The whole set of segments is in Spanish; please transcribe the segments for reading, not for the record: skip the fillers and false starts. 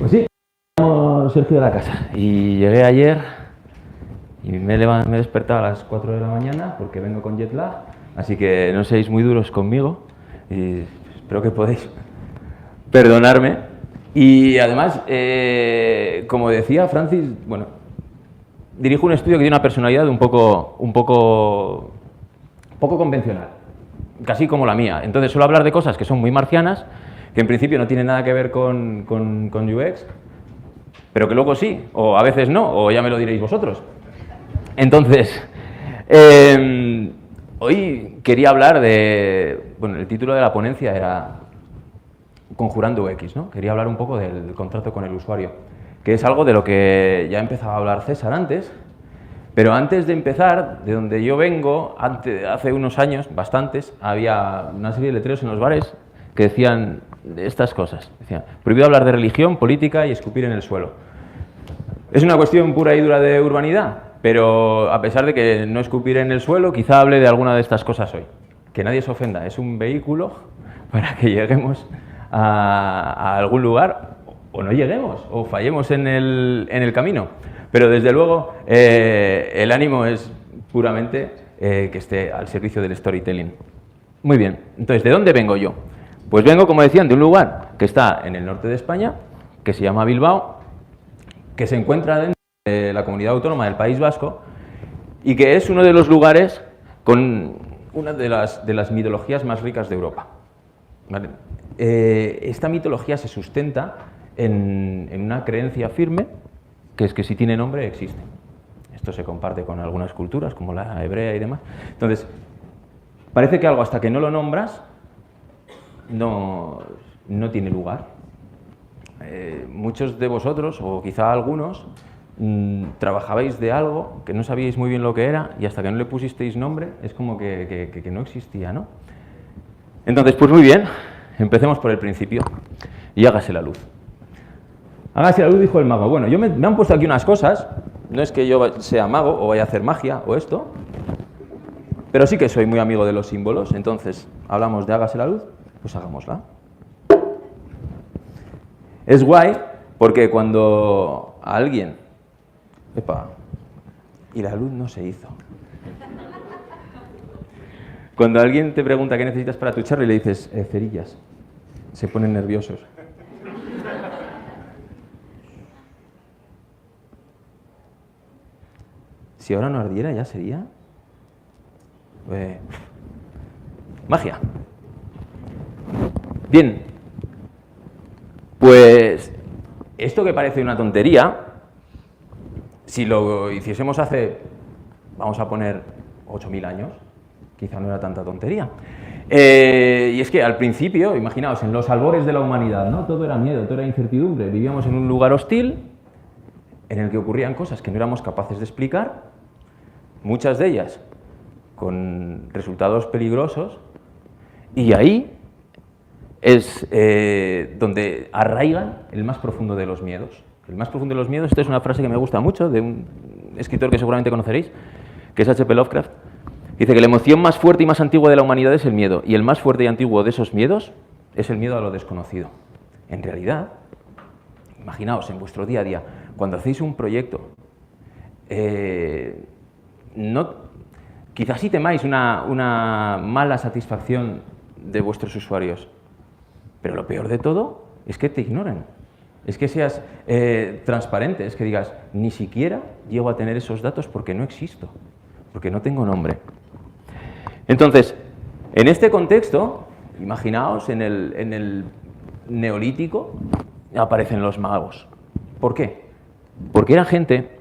Pues sí, me llamo Sergio de la Casa y llegué ayer y me he despertado a las 4 de la mañana porque vengo con jet lag, así que no seáis muy duros conmigo y espero que podáis perdonarme. Y además, como decía Francis, bueno, dirijo un estudio que tiene una personalidad un poco convencional, casi como la mía. Entonces suelo hablar de cosas que son muy marcianas, que en principio no tienen nada que ver con UX, pero que luego sí, o a veces no, o ya me lo diréis vosotros. Entonces, hoy quería hablar de... Bueno, el título de la ponencia era Conjurando UX, ¿no? Quería hablar un poco del contrato con el usuario, que es algo de lo que ya empezaba a hablar César antes, pero antes de empezar, de donde yo vengo, hace unos años, bastantes, había una serie de letreros en los bares que decían estas cosas. Decían, prohibido hablar de religión, política y escupir en el suelo. Es una cuestión pura y dura de urbanidad, pero a pesar de que no escupir en el suelo, quizá hable de alguna de estas cosas hoy. Que nadie se ofenda, es un vehículo para que lleguemos a algún lugar o no lleguemos, o fallemos en el camino. Pero desde luego el ánimo es puramente que esté al servicio del storytelling. Muy bien, entonces, ¿de dónde vengo yo? Pues vengo, como decían, de un lugar que está en el norte de España, que se llama Bilbao, que se encuentra dentro de la comunidad autónoma del País Vasco y que es uno de los lugares con una de las mitologías más ricas de Europa. ¿Vale? Esta mitología se sustenta en una creencia firme, que es que si tiene nombre, existe. Esto se comparte con algunas culturas, como la hebrea y demás. Entonces, parece que algo hasta que no lo nombras, no tiene lugar. Muchos de vosotros, o quizá algunos, trabajabais de algo que no sabíais muy bien lo que era y hasta que no le pusisteis nombre, es como que no existía, ¿no? Entonces, pues muy bien, empecemos por el principio y hágase la luz. Hágase la luz, dijo el mago. Bueno, me han puesto aquí unas cosas, no es que yo sea mago o vaya a hacer magia o esto, pero sí que soy muy amigo de los símbolos, entonces hablamos de hágase la luz, pues hagámosla. Es guay porque cuando a alguien... ¡Epa! Y la luz no se hizo. Cuando alguien te pregunta qué necesitas para tu charla y le dices cerillas, se ponen nerviosos. Si ahora no ardiera, ya sería... magia. Bien. Pues esto que parece una tontería, si lo hiciésemos hace, vamos a poner, 8.000 años, quizá no era tanta tontería. Y es que al principio, imaginaos, en los albores de la humanidad, ¿no? Todo era miedo, todo era incertidumbre. Vivíamos en un lugar hostil, en el que ocurrían cosas que no éramos capaces de explicar, muchas de ellas con resultados peligrosos, y ahí es donde arraigan el más profundo de los miedos. El más profundo de los miedos, esta es una frase que me gusta mucho, de un escritor que seguramente conoceréis, que es H.P. Lovecraft. Dice que la emoción más fuerte y más antigua de la humanidad es el miedo, y el más fuerte y antiguo de esos miedos es el miedo a lo desconocido. En realidad, imaginaos en vuestro día a día, cuando hacéis un proyecto, quizás sí temáis una mala satisfacción de vuestros usuarios, pero lo peor de todo es que te ignoren, es que seas transparente, es que digas, ni siquiera llego a tener esos datos porque no existo, porque no tengo nombre. Entonces, en este contexto, imaginaos, en el neolítico aparecen los magos. ¿Por qué? Porque era gente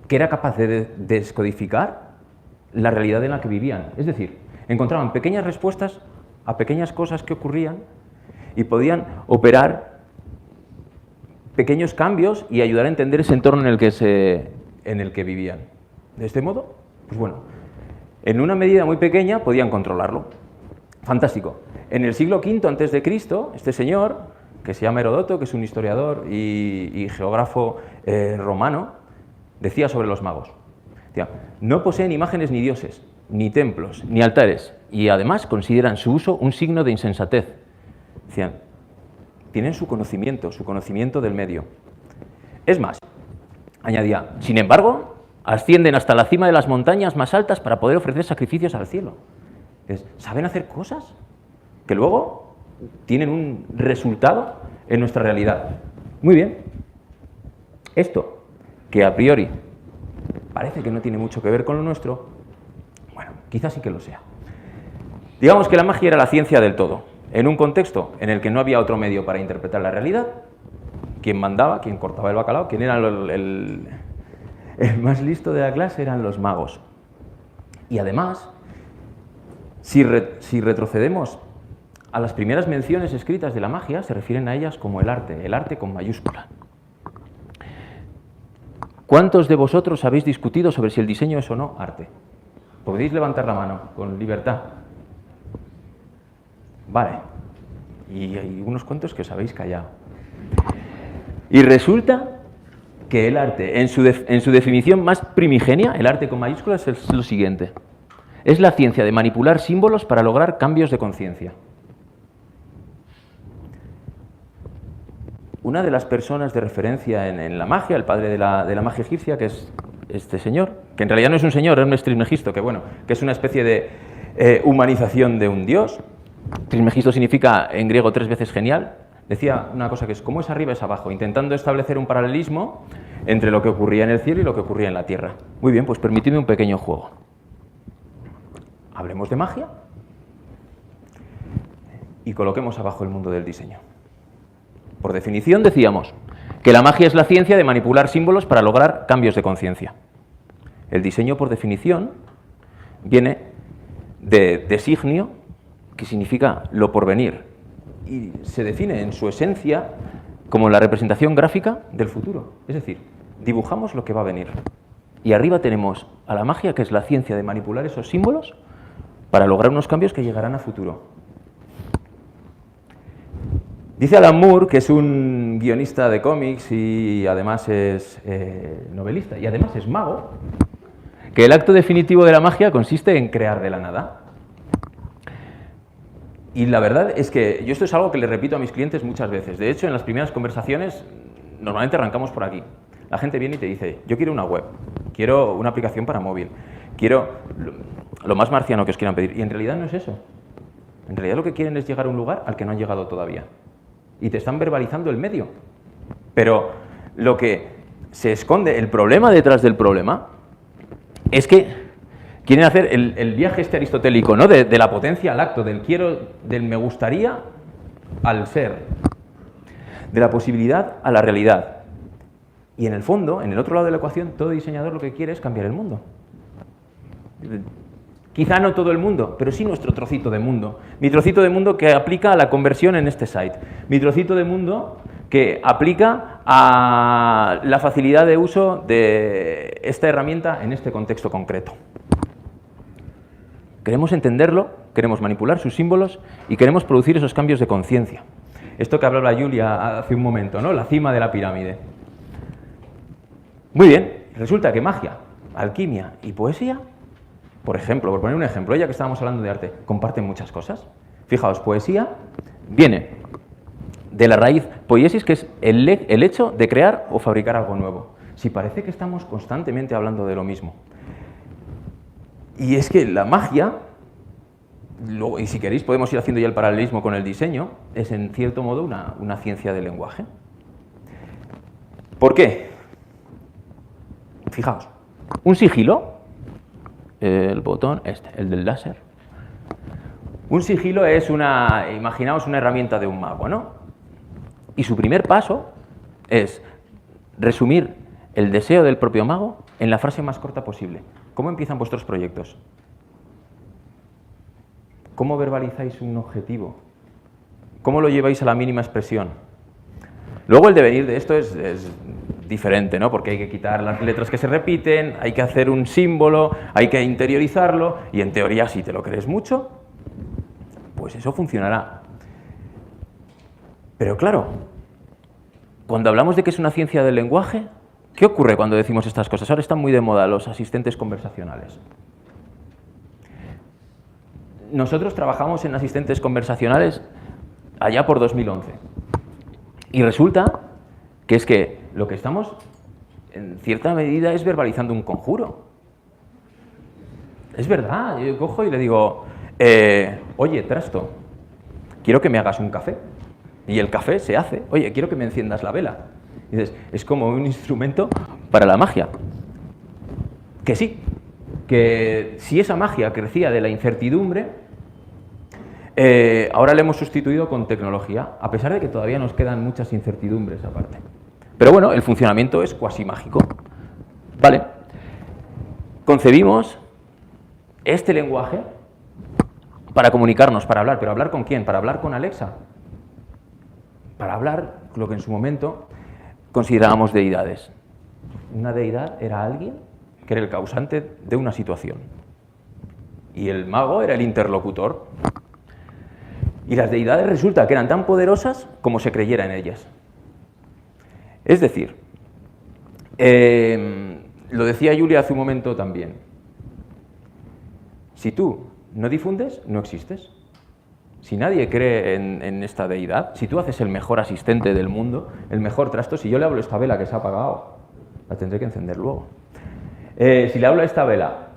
que era capaz de descodificar la realidad en la que vivían. Es decir, encontraban pequeñas respuestas a pequeñas cosas que ocurrían y podían operar pequeños cambios y ayudar a entender ese entorno en el que vivían. De este modo, pues bueno, en una medida muy pequeña podían controlarlo. Fantástico. En el siglo V a.C., este señor, que se llama Heródoto, que es un historiador y geógrafo romano, decía sobre los magos. Decía, no poseen imágenes ni dioses, ni templos, ni altares, y además consideran su uso un signo de insensatez. Decían, tienen su conocimiento del medio. Es más, añadía, sin embargo, ascienden hasta la cima de las montañas más altas para poder ofrecer sacrificios al cielo. Saben hacer cosas que luego tienen un resultado en nuestra realidad. Muy bien. Esto, que a priori parece que no tiene mucho que ver con lo nuestro, bueno, quizás sí que lo sea. Digamos que la magia era la ciencia del todo, en un contexto en el que no había otro medio para interpretar la realidad. Quien mandaba, quien cortaba el bacalao, quien era el más listo de la clase eran los magos. Y además, si retrocedemos a las primeras menciones escritas de la magia, se refieren a ellas como el arte con mayúscula. ¿Cuántos de vosotros habéis discutido sobre si el diseño es o no arte? Podéis levantar la mano con libertad. Vale. Y hay unos cuantos que os habéis callado. Y resulta que el arte, en su definición más primigenia, el arte con mayúsculas, es lo siguiente. Es la ciencia de manipular símbolos para lograr cambios de conciencia. Una de las personas de referencia en la magia, el padre de la magia egipcia, que es este señor, que en realidad no es un señor, es un Trismegisto, que es una especie de humanización de un dios. Trismegisto significa en griego 3 veces genial. Decía una cosa que es como es arriba es abajo, intentando establecer un paralelismo entre lo que ocurría en el cielo y lo que ocurría en la tierra. Muy bien, pues permitidme un pequeño juego. Hablemos de magia y coloquemos abajo el mundo del diseño. Por definición decíamos que la magia es la ciencia de manipular símbolos para lograr cambios de conciencia. El diseño, por definición, viene de designio, que significa lo por venir, y se define en su esencia como la representación gráfica del futuro. Es decir, dibujamos lo que va a venir. Y arriba tenemos a la magia, que es la ciencia de manipular esos símbolos para lograr unos cambios que llegarán a futuro. Dice Alan Moore, que es un guionista de cómics y además es novelista y además es mago, que el acto definitivo de la magia consiste en crear de la nada. Y la verdad es que yo esto es algo que le repito a mis clientes muchas veces. De hecho, en las primeras conversaciones normalmente arrancamos por aquí. La gente viene y te dice, yo quiero una web, quiero una aplicación para móvil, quiero lo más marciano que os quieran pedir. Y en realidad no es eso. En realidad lo que quieren es llegar a un lugar al que no han llegado todavía. Y te están verbalizando el medio. Pero lo que se esconde, el problema detrás del problema, es que quieren hacer el viaje este aristotélico, ¿no? De la potencia al acto, del quiero, del me gustaría al ser, de la posibilidad a la realidad. Y en el fondo, en el otro lado de la ecuación, todo diseñador lo que quiere es cambiar el mundo. Quizá no todo el mundo, pero sí nuestro trocito de mundo. Mi trocito de mundo que aplica a la conversión en este site. Mi trocito de mundo que aplica a la facilidad de uso de esta herramienta en este contexto concreto. Queremos entenderlo, queremos manipular sus símbolos y queremos producir esos cambios de conciencia. Esto que hablaba Julia hace un momento, ¿no? La cima de la pirámide. Muy bien, resulta que magia, alquimia y poesía, por ejemplo, por poner un ejemplo, ya que estábamos hablando de arte, comparten muchas cosas. Fijaos, poesía viene de la raíz poiesis, que es el hecho de crear o fabricar algo nuevo. Si parece que estamos constantemente hablando de lo mismo. Y es que la magia, y si queréis podemos ir haciendo ya el paralelismo con el diseño, es en cierto modo una ciencia del lenguaje. ¿Por qué? Fijaos, un sigilo, el botón el del láser. Un sigilo es imaginaos una herramienta de un mago, ¿no? Y su primer paso es resumir el deseo del propio mago en la frase más corta posible. ¿Cómo empiezan vuestros proyectos? ¿Cómo verbalizáis un objetivo? ¿Cómo lo lleváis a la mínima expresión? Luego el devenir de esto es diferente, ¿no? Porque hay que quitar las letras que se repiten, hay que hacer un símbolo, hay que interiorizarlo y en teoría si te lo crees mucho, pues eso funcionará. Pero claro, cuando hablamos de que es una ciencia del lenguaje, ¿qué ocurre cuando decimos estas cosas? Ahora están muy de moda los asistentes conversacionales. Nosotros trabajamos en asistentes conversacionales allá por 2011. Y resulta que es que lo que estamos, en cierta medida, es verbalizando un conjuro. Es verdad, yo cojo y le digo, oye, Trasto, quiero que me hagas un café. Y el café se hace. Oye, quiero que me enciendas la vela. Y dices, es como un instrumento para la magia. Que sí, que si esa magia crecía de la incertidumbre, ahora la hemos sustituido con tecnología, a pesar de que todavía nos quedan muchas incertidumbres aparte. Pero bueno, el funcionamiento es cuasi mágico. Vale. Concebimos este lenguaje para comunicarnos, para hablar. ¿Pero hablar con quién? ¿Para hablar con Alexa? Para hablar lo que en su momento considerábamos deidades. Una deidad era alguien que era el causante de una situación. Y el mago era el interlocutor. Y las deidades resulta que eran tan poderosas como se creyera en ellas. Es decir, lo decía Julia hace un momento también, si tú no difundes, no existes. Si nadie cree en esta deidad, si tú haces el mejor asistente del mundo, el mejor Trasto, si yo le hablo a esta vela que se ha apagado, la tendré que encender luego. Si le hablo a esta vela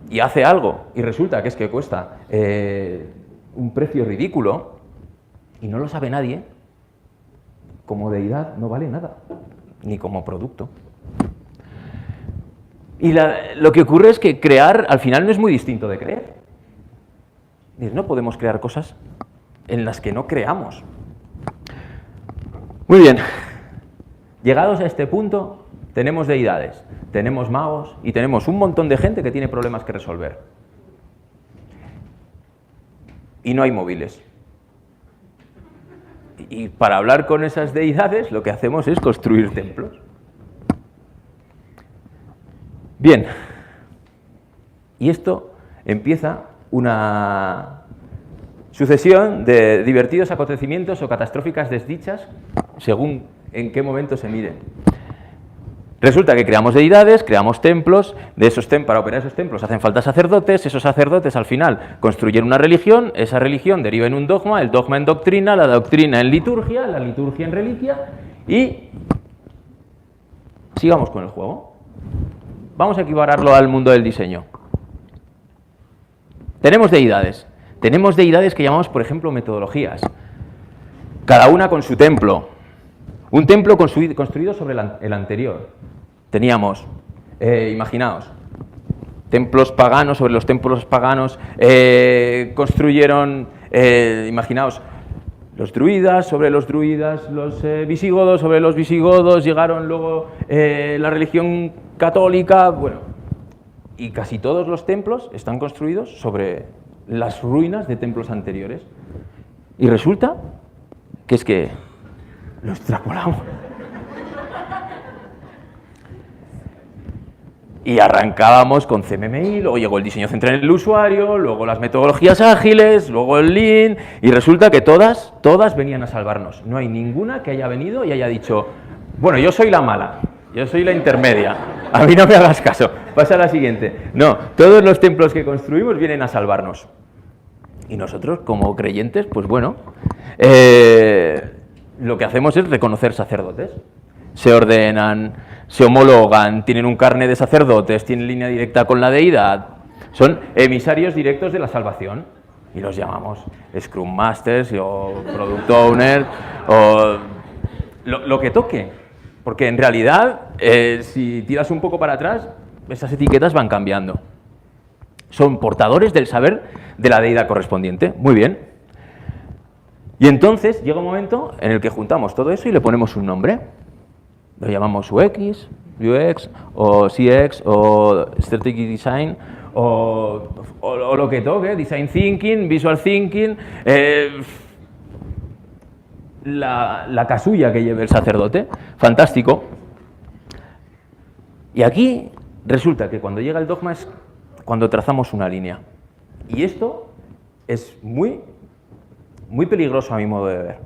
y hace algo y resulta que es que cuesta un precio ridículo y no lo sabe nadie, como deidad no vale nada, ni como producto. Y lo que ocurre es que crear al final no es muy distinto de creer. No podemos crear cosas en las que no creamos. Muy bien, llegados a este punto, tenemos deidades, tenemos magos y tenemos un montón de gente que tiene problemas que resolver. Y no hay móviles. Y para hablar con esas deidades lo que hacemos es construir templos. Bien, y esto empieza una sucesión de divertidos acontecimientos o catastróficas desdichas según en qué momento se miren. Resulta que creamos deidades, creamos templos, para operar esos templos hacen falta sacerdotes, esos sacerdotes al final construyen una religión, esa religión deriva en un dogma, el dogma en doctrina, la doctrina en liturgia, la liturgia en reliquia y sigamos con el juego. Vamos a equipararlo al mundo del diseño. Tenemos deidades que llamamos, por ejemplo, metodologías, cada una con su templo. Un templo construido sobre el anterior. Teníamos, imaginaos, templos paganos sobre los templos paganos, construyeron, imaginaos, los druidas sobre los druidas, los visigodos sobre los visigodos, llegaron luego la religión católica, bueno, y casi todos los templos están construidos sobre las ruinas de templos anteriores. Y resulta que es que lo extrapolamos. Y arrancábamos con CMMI, luego llegó el diseño central en el usuario, luego las metodologías ágiles, luego el Lean, y resulta que todas venían a salvarnos. No hay ninguna que haya venido y haya dicho, bueno, yo soy la mala, yo soy la intermedia, a mí no me hagas caso, pasa a la siguiente. No, todos los templos que construimos vienen a salvarnos. Y nosotros, como creyentes, pues bueno, lo que hacemos es reconocer sacerdotes. Se ordenan, se homologan, tienen un carné de sacerdotes, tienen línea directa con la deidad. Son emisarios directos de la salvación. Y los llamamos Scrum Masters o Product Owner o lo que toque. Porque en realidad, si tiras un poco para atrás, esas etiquetas van cambiando. Son portadores del saber de la deidad correspondiente. Muy bien. Y entonces llega un momento en el que juntamos todo eso y le ponemos un nombre. Lo llamamos UX, o CX, o Strategic Design, o lo que toque, Design Thinking, Visual Thinking, la casulla que lleve el sacerdote. Fantástico. Y aquí resulta que cuando llega el dogma es cuando trazamos una línea. Y esto es muy peligroso a mi modo de ver.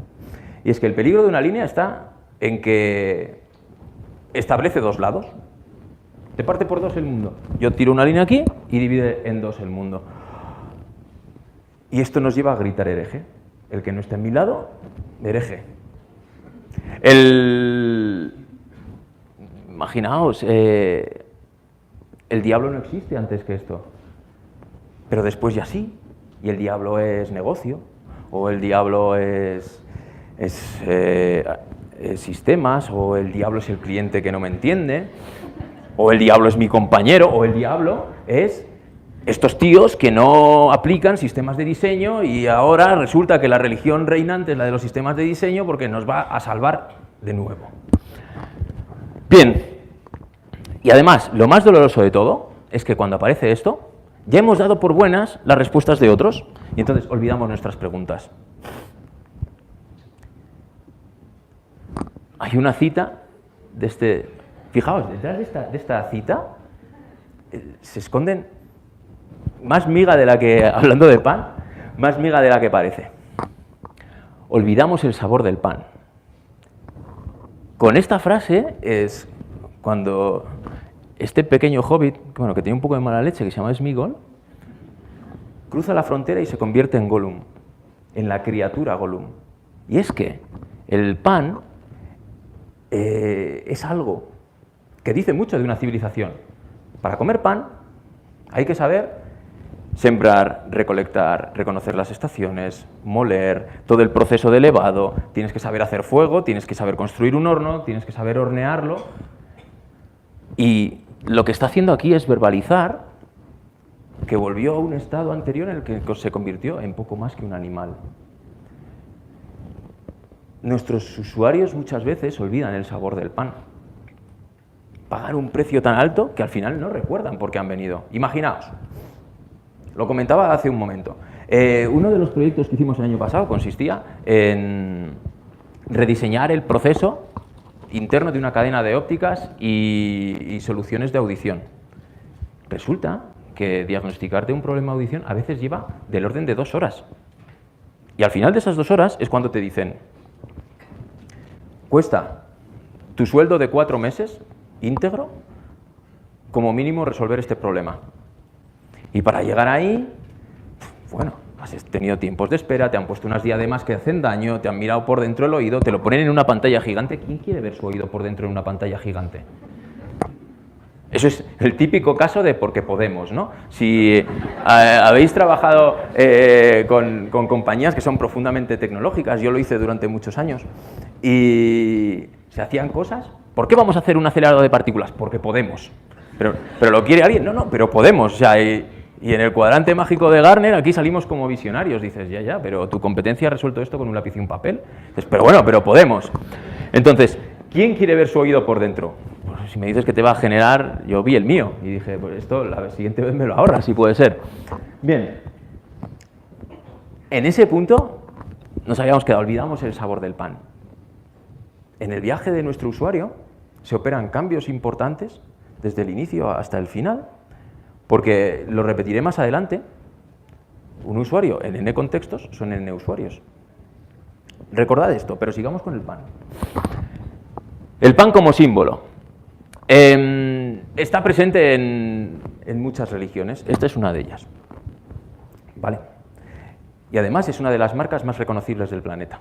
Y es que el peligro de una línea está en que establece dos lados. Te parte por dos el mundo. Yo tiro una línea aquí y divide en dos el mundo. Y esto nos lleva a gritar hereje. El que no esté en mi lado, hereje. Imaginaos, el diablo no existe antes que esto, pero después ya sí, y el diablo es negocio, o el diablo es sistemas, o el diablo es el cliente que no me entiende, o el diablo es mi compañero, o el diablo es estos tíos que no aplican sistemas de diseño y ahora resulta que la religión reinante es la de los sistemas de diseño porque nos va a salvar de nuevo. Bien, y además, lo más doloroso de todo es que cuando aparece esto, ya hemos dado por buenas las respuestas de otros y entonces olvidamos nuestras preguntas. Hay una cita de este... Fijaos, detrás de esta cita se esconden más miga de la que, hablando de pan, más miga de la que parece. Olvidamos el sabor del pan. Con esta frase es cuando este pequeño hobbit, bueno, que tiene un poco de mala leche, que se llama Sméagol, cruza la frontera y se convierte en Gollum, en la criatura Gollum. Y es que el pan es algo que dice mucho de una civilización. Para comer pan hay que saber sembrar, recolectar, reconocer las estaciones, moler, todo el proceso de elevado, tienes que saber hacer fuego, tienes que saber construir un horno, tienes que saber hornearlo. Y lo que está haciendo aquí es verbalizar que volvió a un estado anterior en el que se convirtió en poco más que un animal. Nuestros usuarios muchas veces olvidan el sabor del pan. Pagar un precio tan alto que al final no recuerdan por qué han venido. Imaginaos, lo comentaba hace un momento, uno de los proyectos que hicimos el año pasado consistía en rediseñar el proceso interno de una cadena de ópticas y soluciones de audición. Resulta que diagnosticarte un problema de audición a veces lleva del orden de 2 horas. Y al final de esas 2 horas es cuando te dicen, cuesta tu sueldo de 4 meses íntegro como mínimo resolver este problema. Y para llegar ahí, bueno, has tenido tiempos de espera, te han puesto unas diademas que hacen daño, te han mirado por dentro el oído, te lo ponen en una pantalla gigante. ¿Quién quiere ver su oído por dentro en una pantalla gigante? Eso es el típico caso de porque podemos, ¿no? Si habéis trabajado con compañías que son profundamente tecnológicas, yo lo hice durante muchos años, y se hacían cosas. ¿Por qué vamos a hacer un acelerador de partículas? Porque podemos. ¿Pero lo quiere alguien? No, pero podemos. O sea, y en el cuadrante mágico de Gartner aquí salimos como visionarios. Dices, ya, pero tu competencia ha resuelto esto con un lápiz y un papel. Dices, pero bueno, pero podemos. Entonces, ¿quién quiere ver su oído por dentro? Pues si me dices que te va a generar, yo vi el mío y dije, pues esto la siguiente vez me lo ahorras, si puede ser. Bien, en ese punto nos habíamos quedado, olvidamos el sabor del pan. En el viaje de nuestro usuario se operan cambios importantes desde el inicio hasta el final, porque lo repetiré más adelante, un usuario en N contextos son N usuarios. Recordad esto, pero sigamos con el pan. El pan como símbolo. Está presente en muchas religiones, esta es una de ellas. ¿Vale? Y además es una de las marcas más reconocibles del planeta.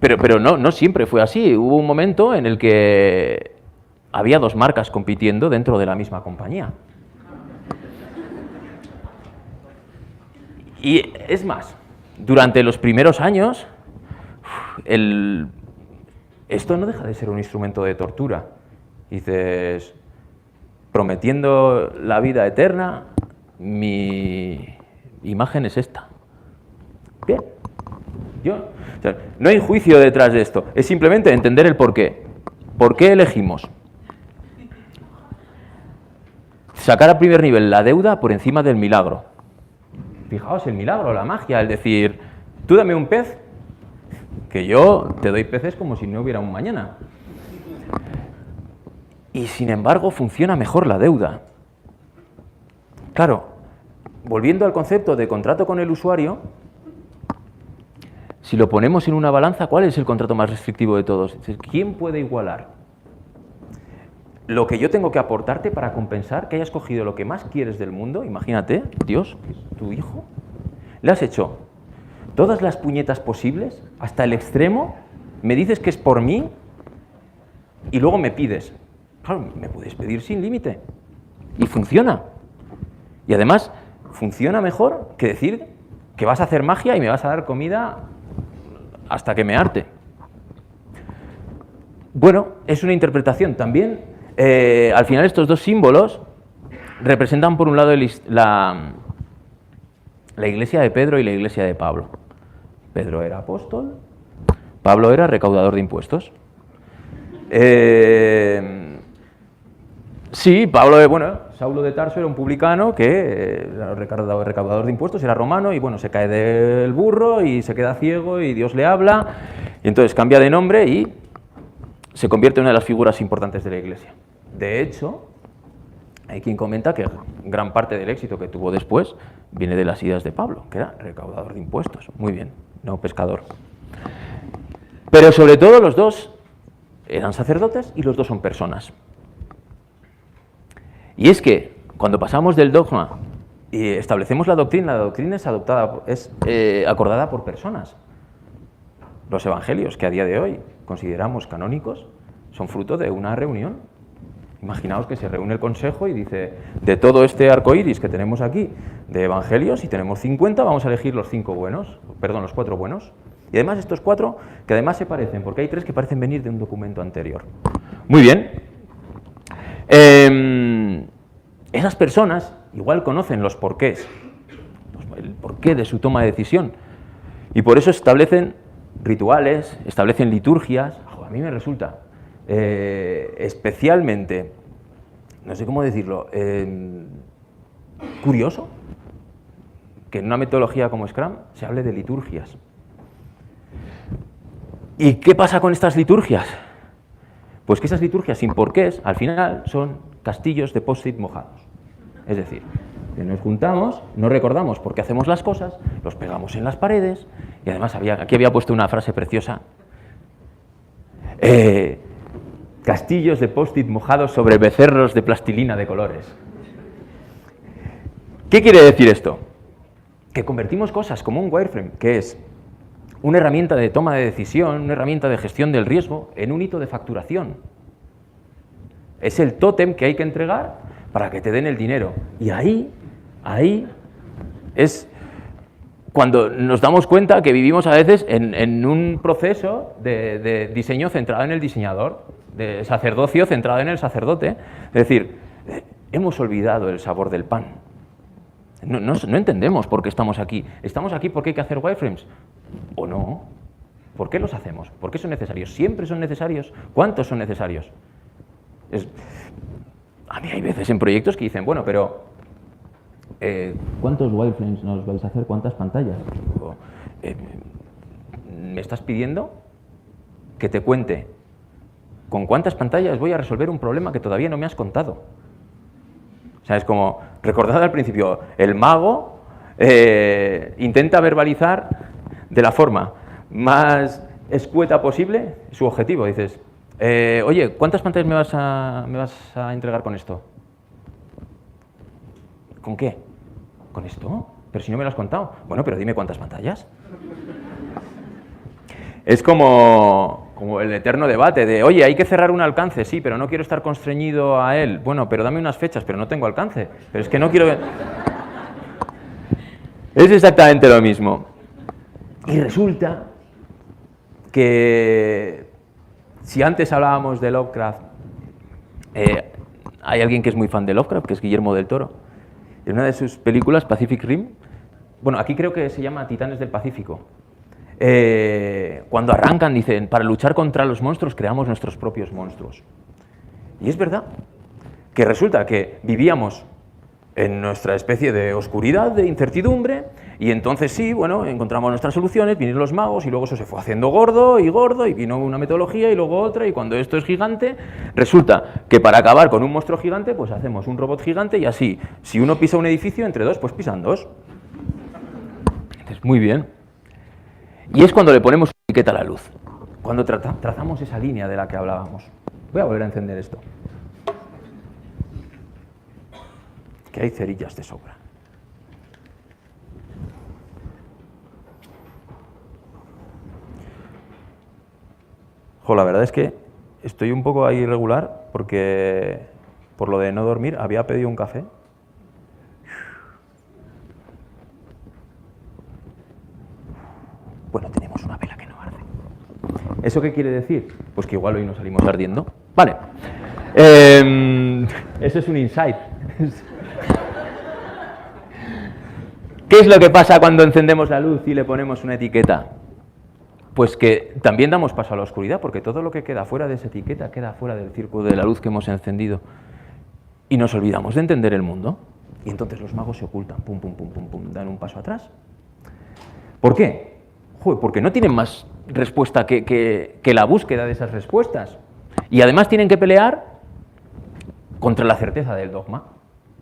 Pero no siempre fue así. Hubo un momento en el que había 2 marcas compitiendo dentro de la misma compañía. Y es más, durante los primeros años, esto no deja de ser un instrumento de tortura. Dices, prometiendo la vida eterna, mi imagen es esta. Bien. O sea, no hay juicio detrás de esto, es simplemente entender el porqué. ¿Por qué elegimos sacar a primer nivel la deuda por encima del milagro? Fijaos, el milagro, la magia, el decir, tú dame un pez, que yo te doy peces como si no hubiera un mañana. Y sin embargo funciona mejor la deuda. Claro, volviendo al concepto de contrato con el usuario, si lo ponemos en una balanza, ¿cuál es el contrato más restrictivo de todos? ¿Quién puede igualar lo que yo tengo que aportarte para compensar que hayas cogido lo que más quieres del mundo? Imagínate, Dios, tu hijo, le has hecho todas las puñetas posibles, hasta el extremo, me dices que es por mí y luego me pides. Claro, me puedes pedir sin límite. Y funciona. Y además, funciona mejor que decir que vas a hacer magia y me vas a dar comida hasta que me harte. Bueno, es una interpretación. También, al final, estos dos símbolos representan, por un lado, la iglesia de Pedro y la iglesia de Pablo. Pedro era apóstol, Pablo era recaudador de impuestos. Sí, Pablo, bueno, Saulo de Tarso era un publicano que era recaudador de impuestos, era romano y bueno, se cae del burro y se queda ciego y Dios le habla y entonces cambia de nombre y se convierte en una de las figuras importantes de la iglesia. De hecho, hay quien comenta que gran parte del éxito que tuvo después viene de las ideas de Pablo, que era recaudador de impuestos. Muy bien, no pescador. Pero sobre todo los dos eran sacerdotes y los dos son personas. Y es que cuando pasamos del dogma y establecemos la doctrina es acordada por personas. Los evangelios que a día de hoy consideramos canónicos son fruto de una reunión. Imaginaos que se reúne el consejo y dice, de todo este arco iris que tenemos aquí de evangelios, y tenemos 50, vamos a elegir los 4 buenos. Y además estos 4, que además se parecen, porque hay 3 que parecen venir de un documento anterior. Muy bien. Esas personas igual conocen los porqués, el porqué de su toma de decisión, y por eso establecen rituales, establecen liturgias. A mí me resulta especialmente, no sé cómo decirlo, curioso que en una metodología como Scrum se hable de liturgias. ¿Y qué pasa con estas liturgias? Pues que esas liturgias sin porqués, al final, son castillos de post-it mojados. Es decir, que nos juntamos, no recordamos por qué hacemos las cosas, los pegamos en las paredes, y además aquí había puesto una frase preciosa. Castillos de post-it mojados sobre becerros de plastilina de colores. ¿Qué quiere decir esto? Que convertimos cosas como un wireframe, que es una herramienta de toma de decisión, una herramienta de gestión del riesgo, en un hito de facturación. Es el tótem que hay que entregar para que te den el dinero. Y ahí es cuando nos damos cuenta que vivimos a veces en un proceso de diseño centrado en el diseñador, de sacerdocio centrado en el sacerdote. Es decir, hemos olvidado el sabor del pan. No entendemos por qué estamos aquí. ¿Estamos aquí porque hay que hacer wireframes? ¿O no? ¿Por qué los hacemos? ¿Por qué son necesarios? ¿Siempre son necesarios? ¿Cuántos son necesarios? A mí hay veces en proyectos que dicen, bueno, pero ¿cuántos wireframes nos vais a hacer? ¿Cuántas pantallas? ¿Me estás pidiendo que te cuente con cuántas pantallas voy a resolver un problema que todavía no me has contado? O sea, es como, recordad al principio, el mago intenta verbalizar de la forma más escueta posible su objetivo. Dices, oye, ¿cuántas pantallas me vas a entregar con esto? ¿Con qué? ¿Con esto? Pero si no me lo has contado. Bueno, pero dime cuántas pantallas. Es como el eterno debate de, oye, hay que cerrar un alcance, sí, pero no quiero estar constreñido a él. Bueno, pero dame unas fechas, pero no tengo alcance. Pero es que no quiero... Es exactamente lo mismo. Y resulta que si antes hablábamos de Lovecraft, hay alguien que es muy fan de Lovecraft, que es Guillermo del Toro. En una de sus películas, Pacific Rim, bueno, aquí creo que se llama Titanes del Pacífico. Cuando arrancan, dicen, para luchar contra los monstruos creamos nuestros propios monstruos. Y es verdad que resulta que vivíamos en nuestra especie de oscuridad, de incertidumbre, y entonces sí, bueno, encontramos nuestras soluciones, vinieron los magos y luego eso se fue haciendo gordo, y vino una metodología y luego otra, y cuando esto es gigante, resulta que para acabar con un monstruo gigante, pues hacemos un robot gigante y así, si uno pisa un edificio, entre dos, pues pisan dos. Entonces, muy bien. Y es cuando le ponemos etiqueta a la luz, cuando trazamos esa línea de la que hablábamos. Voy a volver a encender esto. Que hay cerillas de sobra. Jo, la verdad es que estoy un poco ahí irregular porque por lo de no dormir había pedido un café. Bueno, tenemos una vela que no arde. ¿Eso qué quiere decir? Pues que igual hoy nos salimos ardiendo. Vale. Eso es un insight. ¿Qué es lo que pasa cuando encendemos la luz y le ponemos una etiqueta? Pues que también damos paso a la oscuridad, porque todo lo que queda fuera de esa etiqueta queda fuera del círculo de la luz que hemos encendido. Y nos olvidamos de entender el mundo. Y entonces los magos se ocultan, pum, pum, pum, pum, pum, dan un paso atrás. ¿Por qué? Joder, porque no tienen más respuesta que la búsqueda de esas respuestas. Y además tienen que pelear contra la certeza del dogma,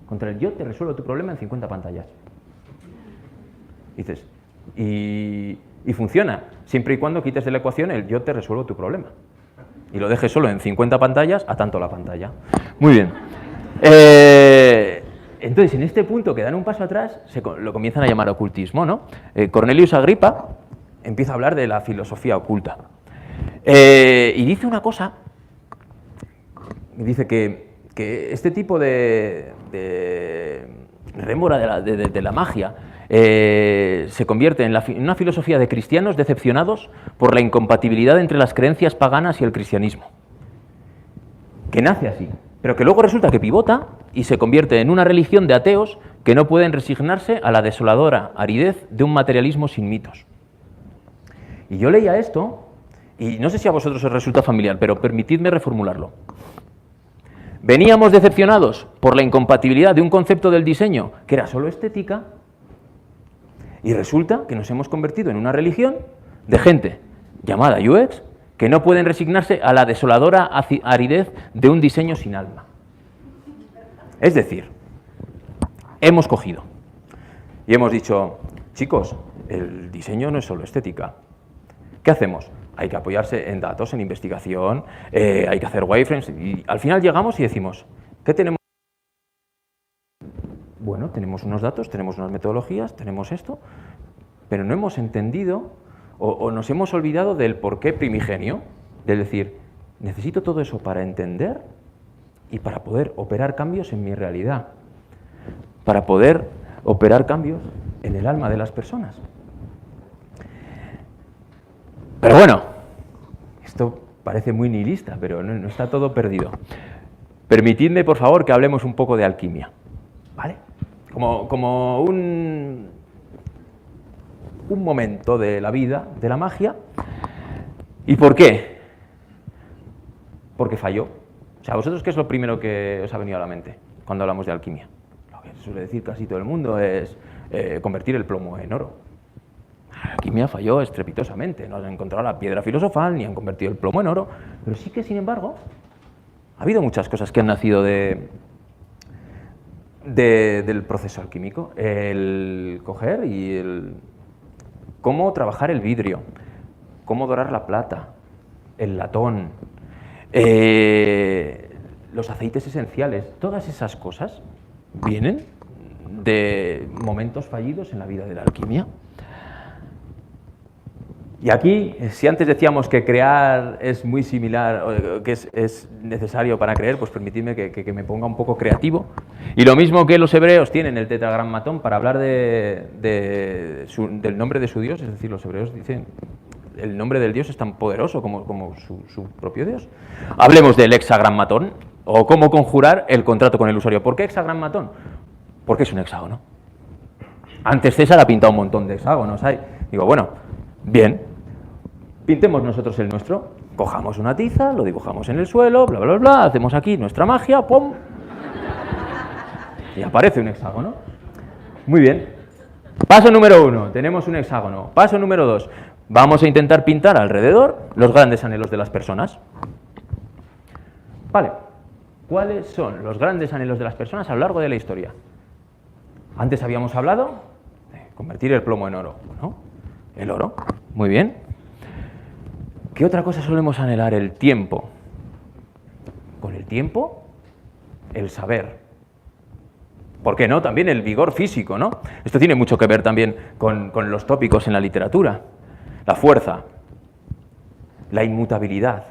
contra el yo te resuelvo tu problema en 50 pantallas. Dices, y funciona, siempre y cuando quites de la ecuación el yo te resuelvo tu problema. Y lo dejes solo en 50 pantallas, a tanto la pantalla. Muy bien. Entonces, en este punto que dan un paso atrás, lo comienzan a llamar ocultismo, ¿no? Cornelius Agripa empieza a hablar de la filosofía oculta. Y dice una cosa, dice que este tipo de rémora de la magia se convierte en una filosofía de cristianos decepcionados por la incompatibilidad entre las creencias paganas y el cristianismo. Que nace así, pero que luego resulta que pivota y se convierte en una religión de ateos que no pueden resignarse a la desoladora aridez de un materialismo sin mitos. Y yo leía esto, y no sé si a vosotros os resulta familiar, pero permitidme reformularlo. Veníamos decepcionados por la incompatibilidad de un concepto del diseño que era solo estética, y resulta que nos hemos convertido en una religión de gente llamada UX que no pueden resignarse a la desoladora aridez de un diseño sin alma. Es decir, hemos cogido y hemos dicho, chicos, el diseño no es solo estética. ¿Qué hacemos? Hay que apoyarse en datos, en investigación, hay que hacer wireframes y al final llegamos y decimos, ¿qué tenemos? Bueno, tenemos unos datos, tenemos unas metodologías, tenemos esto, pero no hemos entendido o nos hemos olvidado del porqué primigenio, de decir, necesito todo eso para entender y para poder operar cambios en mi realidad, para poder operar cambios en el alma de las personas. Pero bueno, esto parece muy nihilista, pero no está todo perdido. Permitidme, por favor, que hablemos un poco de alquimia, ¿vale? Como un momento de la vida, de la magia. ¿Y por qué? Porque falló. O sea, ¿vosotros qué es lo primero que os ha venido a la mente cuando hablamos de alquimia? Lo que suele decir casi todo el mundo es convertir el plomo en oro. La alquimia falló estrepitosamente. No han encontrado la piedra filosofal ni han convertido el plomo en oro. Pero sí que, sin embargo, ha habido muchas cosas que han nacido del proceso alquímico. El coger y el cómo trabajar el vidrio, cómo dorar la plata, el latón, los aceites esenciales, todas esas cosas vienen de momentos fallidos en la vida de la alquimia. Y aquí, si antes decíamos que crear es muy similar, que es necesario para creer, pues permitidme que me ponga un poco creativo. Y lo mismo que los hebreos tienen el tetragrammatón para hablar del nombre de su Dios, es decir, los hebreos dicen, el nombre del Dios es tan poderoso como su propio Dios. Hablemos del hexagrammatón, o cómo conjurar el contrato con el usuario. ¿Por qué hexagrammatón? Porque es un hexágono. Antes César ha pintado un montón de hexágonos. Digo, bueno, bien. Pintemos nosotros el nuestro, cojamos una tiza, lo dibujamos en el suelo, bla, bla, bla, hacemos aquí nuestra magia, ¡pum! Y aparece un hexágono. Muy bien. Paso número 1, tenemos un hexágono. Paso número 2, vamos a intentar pintar alrededor los grandes anhelos de las personas. Vale, ¿cuáles son los grandes anhelos de las personas a lo largo de la historia? Antes habíamos hablado de convertir el plomo en oro, ¿no? El oro, muy bien. ¿Qué otra cosa solemos anhelar? El tiempo. Con el tiempo, el saber. ¿Por qué no? También el vigor físico, ¿no? Esto tiene mucho que ver también con los tópicos en la literatura. La fuerza. la inmutabilidad,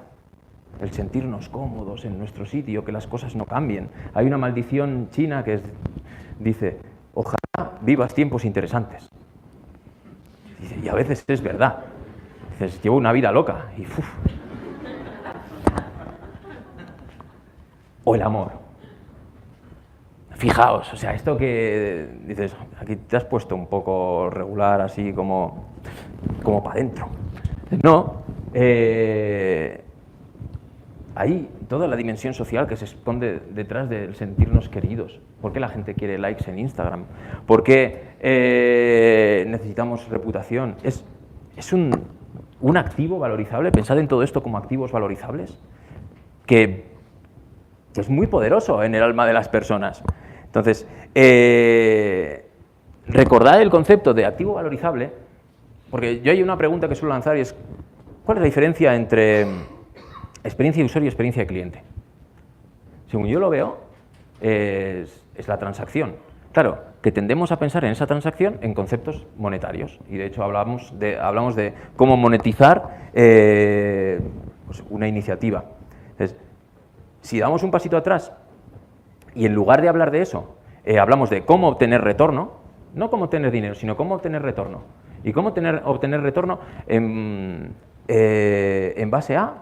el sentirnos cómodos en nuestro sitio, que las cosas no cambien. Hay una maldición china que dice, ojalá vivas tiempos interesantes. Y a veces es verdad. Dices, llevo una vida loca. Y, uf. O el amor. Fijaos, o sea, esto que dices, aquí te has puesto un poco regular, así como para adentro. No, hay toda la dimensión social que se esconde detrás del sentirnos queridos. ¿Por qué la gente quiere likes en Instagram? ¿Por qué necesitamos reputación? Es un activo valorizable. Pensad en todo esto como activos valorizables, que es muy poderoso en el alma de las personas. Entonces, recordad el concepto de activo valorizable, porque yo hay una pregunta que suelo lanzar y es, ¿cuál es la diferencia entre experiencia de usuario y experiencia de cliente? Según yo lo veo, es la transacción. Claro, que tendemos a pensar en esa transacción en conceptos monetarios, y de hecho hablamos de cómo monetizar pues una iniciativa. Entonces, si damos un pasito atrás y en lugar de hablar de eso, hablamos de cómo obtener retorno, no cómo obtener dinero, sino cómo obtener retorno. Y cómo obtener retorno en base a,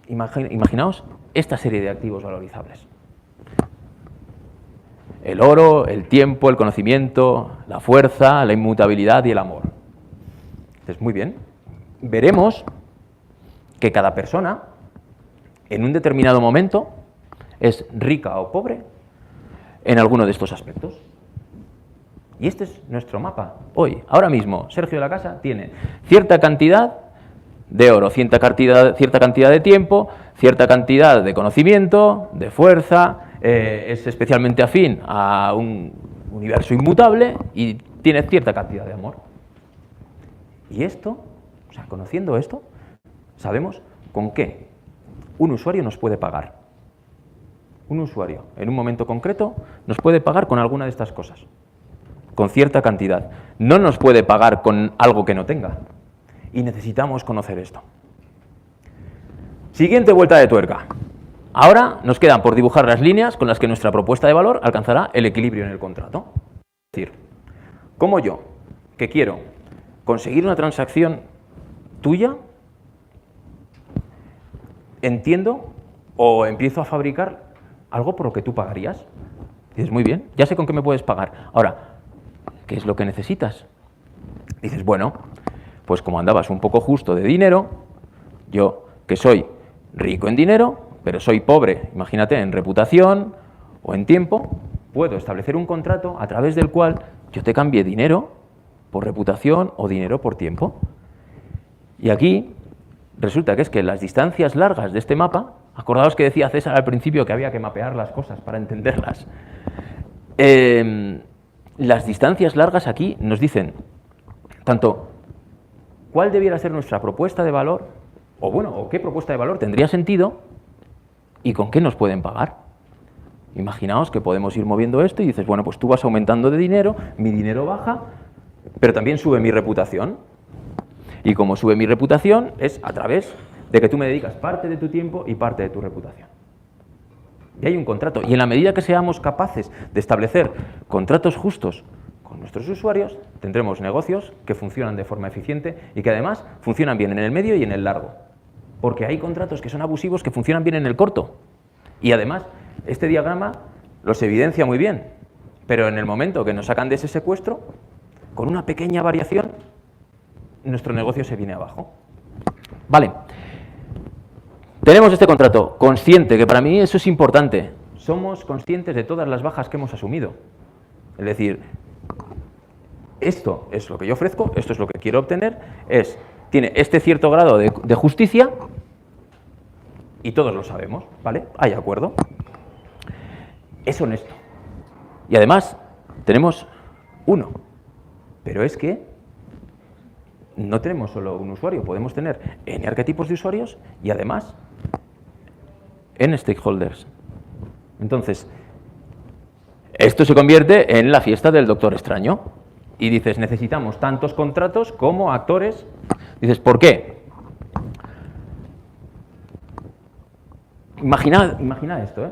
imaginaos, esta serie de activos valorizables. El oro, el tiempo, el conocimiento, la fuerza, la inmutabilidad y el amor. Entonces, muy bien, veremos que cada persona, en un determinado momento, es rica o pobre en alguno de estos aspectos. Y este es nuestro mapa. Hoy, ahora mismo, Sergio de la Casa tiene cierta cantidad de oro, cierta cantidad de tiempo, cierta cantidad de conocimiento, de fuerza, es especialmente afín a un universo inmutable y tiene cierta cantidad de amor. Y esto, o sea, conociendo esto, sabemos con qué un usuario nos puede pagar. Un usuario, en un momento concreto, nos puede pagar con alguna de estas cosas, con cierta cantidad. No nos puede pagar con algo que no tenga. Y necesitamos conocer esto. Siguiente vuelta de tuerca. Ahora nos quedan por dibujar las líneas con las que nuestra propuesta de valor alcanzará el equilibrio en el contrato. Es decir, como yo, que quiero conseguir una transacción tuya, entiendo o empiezo a fabricar algo por lo que tú pagarías. Dices, muy bien, ya sé con qué me puedes pagar. Ahora, ¿qué es lo que necesitas? Dices, bueno, pues como andabas un poco justo de dinero, yo que soy rico en dinero, pero soy pobre, imagínate, en reputación o en tiempo, puedo establecer un contrato a través del cual yo te cambie dinero por reputación o dinero por tiempo. Y aquí resulta que es que las distancias largas de este mapa, acordaos que decía César al principio que había que mapear las cosas para entenderlas. Las distancias largas aquí nos dicen tanto cuál debiera ser nuestra propuesta de valor, o qué propuesta de valor tendría sentido y con qué nos pueden pagar. Imaginaos que podemos ir moviendo esto y dices, bueno, pues tú vas aumentando de dinero, mi dinero baja, pero también sube mi reputación. Y como sube mi reputación es a través de que tú me dedicas parte de tu tiempo y parte de tu reputación. Y hay un contrato. Y en la medida que seamos capaces de establecer contratos justos con nuestros usuarios, tendremos negocios que funcionan de forma eficiente y que además funcionan bien en el medio y en el largo. Porque hay contratos que son abusivos que funcionan bien en el corto. Y además, este diagrama los evidencia muy bien. Pero en el momento que nos sacan de ese secuestro, con una pequeña variación, nuestro negocio se viene abajo. Vale. Tenemos este contrato consciente, que para mí eso es importante. Somos conscientes de todas las bajas que hemos asumido. Es decir, esto es lo que yo ofrezco, esto es lo que quiero obtener, tiene este cierto grado de justicia y todos lo sabemos, ¿vale? Hay acuerdo. Es honesto. Y además tenemos uno. Pero es que no tenemos solo un usuario, podemos tener N arquetipos de usuarios y además N stakeholders. Entonces, esto se convierte en la fiesta del Doctor Extraño. Y dices, necesitamos tantos contratos como actores. Dices, ¿por qué? Imaginad esto, ¿eh?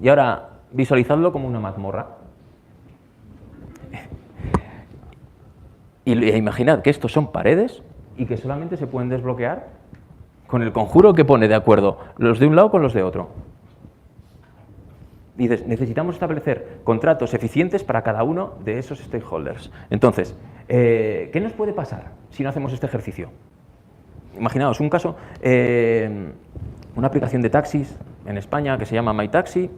Y ahora visualizadlo como una mazmorra. Y imaginad que estos son paredes y que solamente se pueden desbloquear con el conjuro que pone de acuerdo los de un lado con los de otro. Dices, necesitamos establecer contratos eficientes para cada uno de esos stakeholders. Entonces, ¿qué nos puede pasar si no hacemos este ejercicio? Imaginaos un caso, una aplicación de taxis en España que se llama MyTaxi,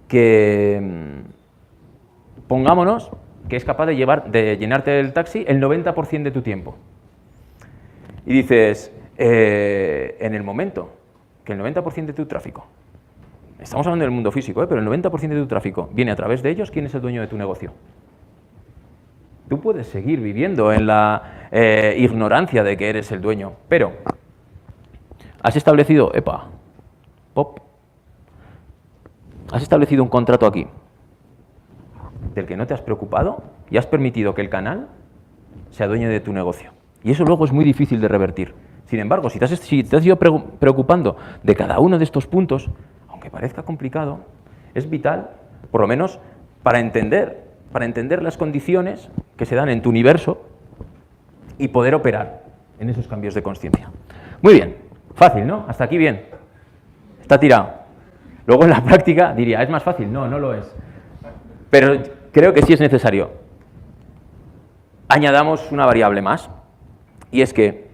que pongámonos que es capaz de llenarte el taxi el 90% de tu tiempo. Y dices, en el momento que el 90% de tu tráfico, estamos hablando del mundo físico, pero el 90% de tu tráfico viene a través de ellos, ¿quién es el dueño de tu negocio? Tú puedes seguir viviendo en la ignorancia de que eres el dueño, pero has establecido, has establecido un contrato aquí del que no te has preocupado y has permitido que el canal sea dueño de tu negocio. Y eso luego es muy difícil de revertir. Sin embargo, si te has ido preocupando de cada uno de estos puntos, aunque parezca complicado, es vital, por lo menos, para entender las condiciones que se dan en tu universo y poder operar en esos cambios de consciencia. Muy bien, fácil, ¿no? Hasta aquí bien. Está tirado. Luego en la práctica diría, ¿es más fácil? No, no lo es. Pero creo que sí es necesario. Añadamos una variable más, y es que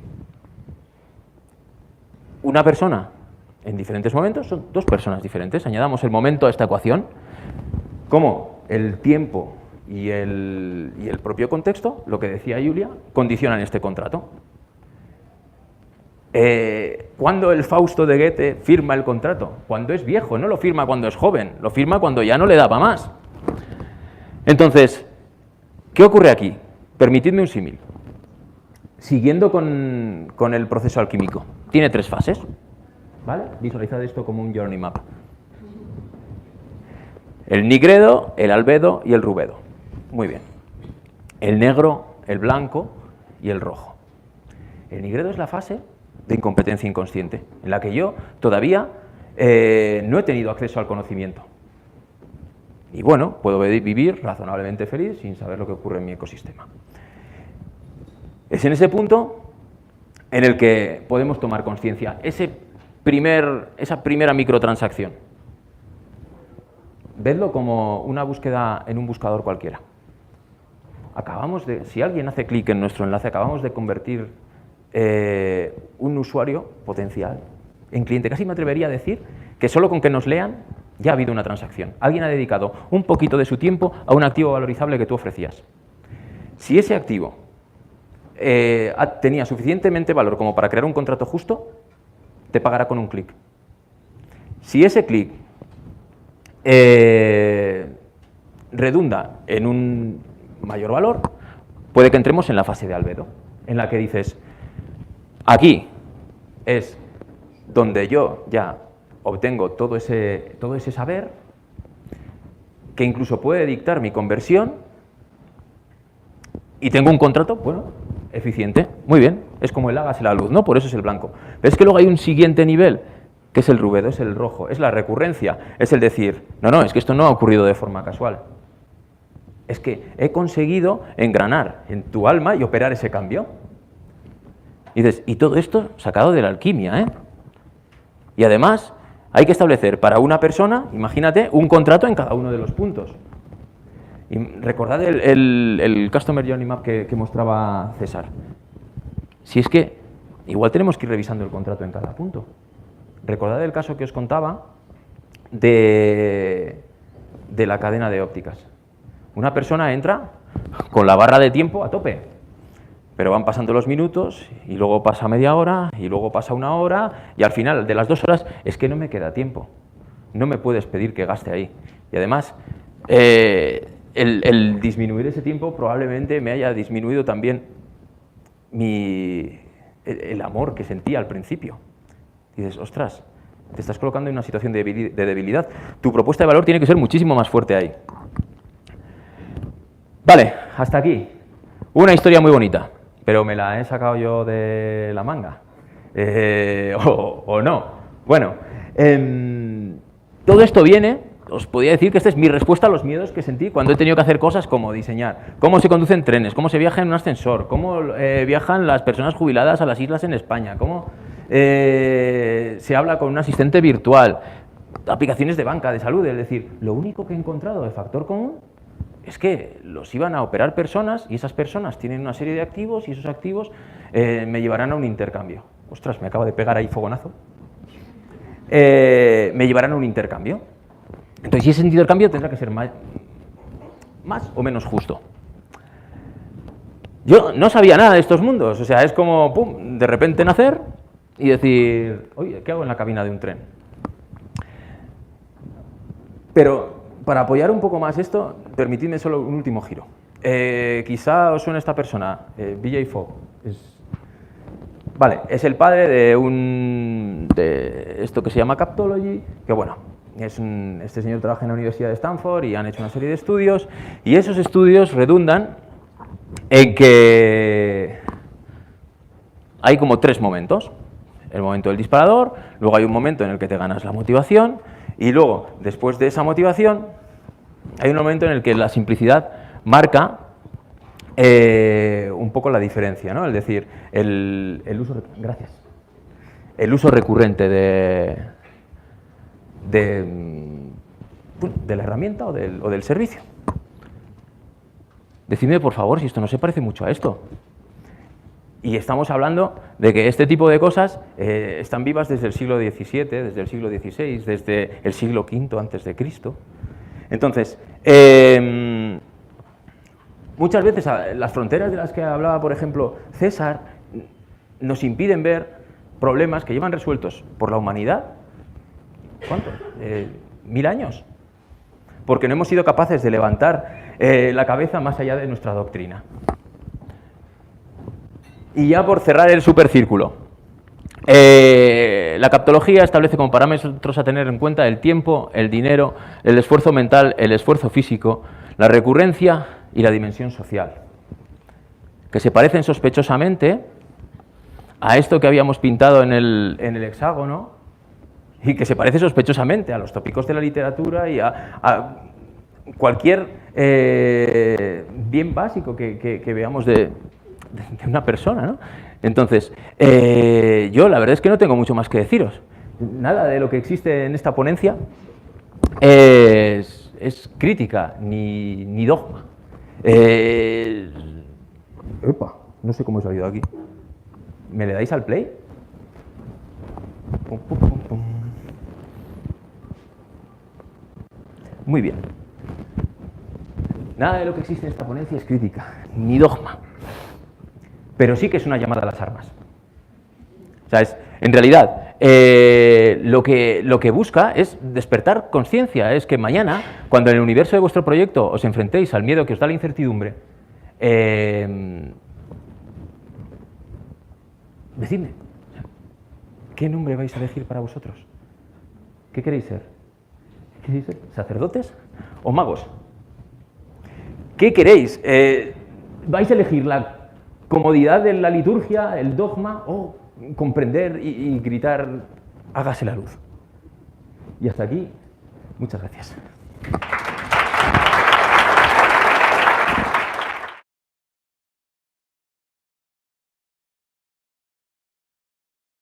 una persona en diferentes momentos son dos personas diferentes. Añadamos el momento a esta ecuación, como el tiempo y el propio contexto, lo que decía Julia, condicionan este contrato. ¿Cuándo el Fausto de Goethe firma el contrato? Cuando es viejo, no lo firma cuando es joven, lo firma cuando ya no le da para más. Entonces, ¿qué ocurre aquí? Permitidme un símil. Siguiendo con el proceso alquímico. Tiene tres fases, ¿vale? Visualizad esto como un journey map. El nigredo, el albedo y el rubedo. Muy bien. El negro, el blanco y el rojo. El nigredo es la fase de incompetencia inconsciente, en la que yo todavía no he tenido acceso al conocimiento. Y bueno, puedo vivir razonablemente feliz sin saber lo que ocurre en mi ecosistema. Es en ese punto en el que podemos tomar conciencia, esa primera microtransacción. Vedlo como una búsqueda en un buscador cualquiera. Si alguien hace clic en nuestro enlace, acabamos de convertir un usuario potencial en cliente. Casi me atrevería a decir que solo con que nos lean ya ha habido una transacción. Alguien ha dedicado un poquito de su tiempo a un activo valorizable que tú ofrecías. Si ese activo tenía suficientemente valor como para crear un contrato justo, te pagará con un clic. Si ese clic redunda en un mayor valor, puede que entremos en la fase de albedo, en la que dices, aquí es donde yo ya obtengo todo ese saber, que incluso puede dictar mi conversión, y tengo un contrato, bueno, eficiente, muy bien, es como el hágase la luz, ¿no? Por eso es el blanco. Pero es que luego hay un siguiente nivel, que es el rubedo, es el rojo, es la recurrencia, es el decir, no, es que esto no ha ocurrido de forma casual. Es que he conseguido engranar en tu alma y operar ese cambio. Y dices, y todo esto sacado de la alquimia, ¿eh? Y además hay que establecer para una persona, imagínate, un contrato en cada uno de los puntos. Y recordad el Customer Journey Map que mostraba César. Si es que igual tenemos que ir revisando el contrato en cada punto. Recordad el caso que os contaba de la cadena de ópticas. Una persona entra con la barra de tiempo a tope, pero van pasando los minutos y luego pasa media hora y luego pasa una hora y al final de las 2 horas es que no me queda tiempo. No me puedes pedir que gaste ahí. Y además, el disminuir ese tiempo probablemente me haya disminuido también el amor que sentía al principio. Y dices, ostras, te estás colocando en una situación de debilidad. Tu propuesta de valor tiene que ser muchísimo más fuerte ahí. Vale, hasta aquí. Una historia muy bonita, pero me la he sacado yo de la manga. O no. Bueno, Todo esto viene, os podría decir que esta es mi respuesta a los miedos que sentí cuando he tenido que hacer cosas como diseñar cómo se conducen trenes, cómo se viaja en un ascensor, cómo viajan las personas jubiladas a las islas en España, cómo se habla con un asistente virtual, aplicaciones de banca, de salud. Es decir, lo único que he encontrado de factor común es que los iban a operar personas y esas personas tienen una serie de activos y esos activos me llevarán a un intercambio. Ostras, me acaba de pegar ahí fogonazo. Me llevarán a un intercambio. Entonces, ese intercambio tendrá que ser más o menos justo. Yo no sabía nada de estos mundos, o sea, es como, pum, de repente nacer y decir, oye, ¿qué hago en la cabina de un tren? Pero, para apoyar un poco más esto, permitidme solo un último giro. Quizá os suene esta persona, BJ Fogg. Vale, es el padre de esto que se llama Captology, que bueno, este señor trabaja en la Universidad de Stanford y han hecho una serie de estudios, y esos estudios redundan en que hay como 3 momentos. El momento del disparador, luego hay un momento en el que te ganas la motivación, y luego, después de esa motivación, hay un momento en el que la simplicidad marca un poco la diferencia, ¿no? Es decir, el uso recurrente de la herramienta o del servicio. Decidme, por favor, si esto no se parece mucho a esto. Y estamos hablando de que este tipo de cosas están vivas desde el siglo XVII, desde el siglo XVI, desde el siglo V antes de Cristo. Entonces, muchas veces las fronteras de las que hablaba, por ejemplo, César, nos impiden ver problemas que llevan resueltos por la humanidad. ¿Cuánto? 1000 años. Porque no hemos sido capaces de levantar la cabeza más allá de nuestra doctrina. Y ya por cerrar el supercírculo, la captología establece como parámetros a tener en cuenta el tiempo, el dinero, el esfuerzo mental, el esfuerzo físico, la recurrencia y la dimensión social, que se parecen sospechosamente a esto que habíamos pintado en el hexágono y que se parece sospechosamente a los tópicos de la literatura y a cualquier bien básico que veamos de una persona, ¿no? Entonces, yo la verdad es que no tengo mucho más que deciros. Nada de lo que existe en esta ponencia es crítica ni dogma. Epa, no sé cómo he salido aquí. ¿Me le dais al play? Pum, pum, pum, pum. Muy bien. Nada de lo que existe en esta ponencia es crítica, ni dogma. Pero sí que es una llamada a las armas. O sea, en realidad, lo que busca es despertar conciencia. Es que mañana, cuando en el universo de vuestro proyecto os enfrentéis al miedo que os da la incertidumbre, decidme, ¿qué nombre vais a elegir para vosotros? ¿Qué queréis ser? ¿Queréis ser sacerdotes o magos? ¿Qué queréis? ¿Vais a elegir la comodidad de la liturgia, el dogma, o comprender y gritar, hágase la luz? Y hasta aquí, muchas gracias.